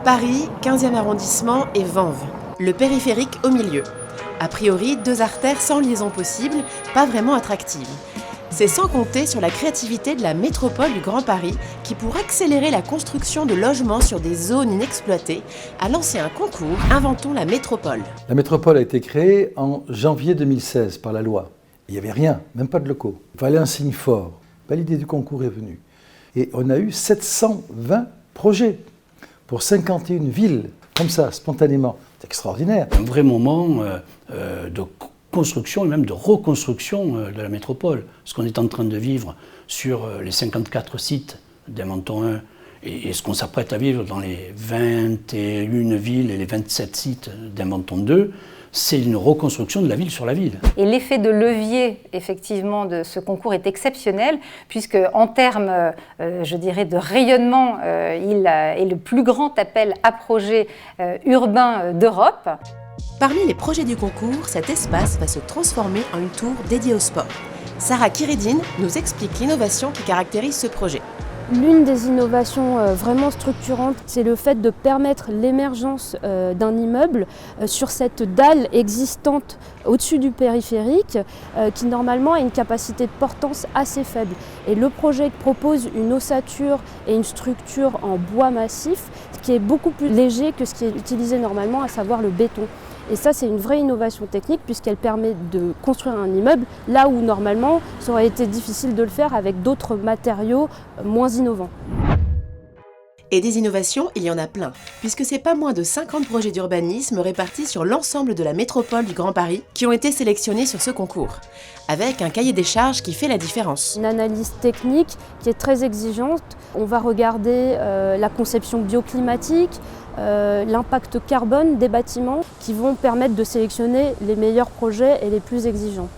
Paris, 15e arrondissement et Vanves. Le périphérique au milieu. A priori, 2 artères sans liaison possible, pas vraiment attractives. C'est sans compter sur la créativité de la métropole du Grand Paris qui, pour accélérer la construction de logements sur des zones inexploitées, a lancé un concours « Inventons la métropole ». La métropole a été créée en janvier 2016 par la loi. Il n'y avait rien, même pas de locaux. Il fallait un signe fort. L'idée du concours est venue. Et on a eu 720 projets pour 51 villes, comme ça, spontanément. C'est extraordinaire. Un vrai moment de construction et même de reconstruction de la métropole. Ce qu'on est en train de vivre sur les 54 sites d'Inventons 1 et ce qu'on s'apprête à vivre dans les 21 villes et les 27 sites d'Inventons 2, c'est une reconstruction de la ville sur la ville. Et l'effet de levier, effectivement, de ce concours est exceptionnel, puisque en termes, je dirais, de rayonnement, il est le plus grand appel à projet urbain d'Europe. Parmi les projets du concours, cet espace va se transformer en une tour dédiée au sport. Sarah Kiridine nous explique l'innovation qui caractérise ce projet. L'une des innovations vraiment structurantes, c'est le fait de permettre l'émergence d'un immeuble sur cette dalle existante au-dessus du périphérique qui normalement a une capacité de portance assez faible. Et le projet propose une ossature et une structure en bois massif qui est beaucoup plus léger que ce qui est utilisé normalement, à savoir le béton. Et ça, c'est une vraie innovation technique puisqu'elle permet de construire un immeuble là où normalement ça aurait été difficile de le faire avec d'autres matériaux moins innovants. Et des innovations, il y en a plein, puisque c'est pas moins de 50 projets d'urbanisme répartis sur l'ensemble de la métropole du Grand Paris qui ont été sélectionnés sur ce concours, avec un cahier des charges qui fait la différence. Une analyse technique qui est très exigeante. On va regarder la conception bioclimatique, l'impact carbone des bâtiments qui vont permettre de sélectionner les meilleurs projets et les plus exigeants.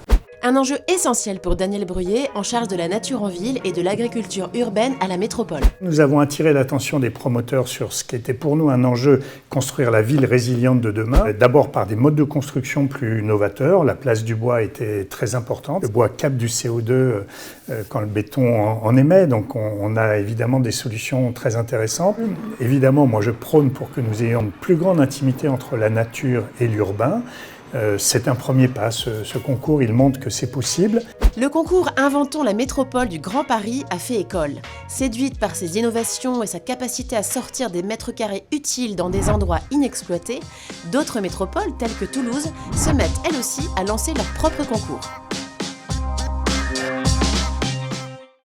Un enjeu essentiel pour Daniel Bruyé, en charge de la nature en ville et de l'agriculture urbaine à la métropole. Nous avons attiré l'attention des promoteurs sur ce qui était pour nous un enjeu, construire la ville résiliente de demain. D'abord par des modes de construction plus novateurs. La place du bois était très importante. Le bois capte du CO2 quand le béton en émet, donc on a évidemment des solutions très intéressantes. Évidemment, moi je prône pour que nous ayons une plus grande intimité entre la nature et l'urbain. C'est un premier pas, ce concours, il montre que c'est possible. Le concours Inventons la métropole du Grand Paris a fait école. Séduite par ses innovations et sa capacité à sortir des mètres carrés utiles dans des endroits inexploités, d'autres métropoles, telles que Toulouse, se mettent elles aussi à lancer leur propre concours.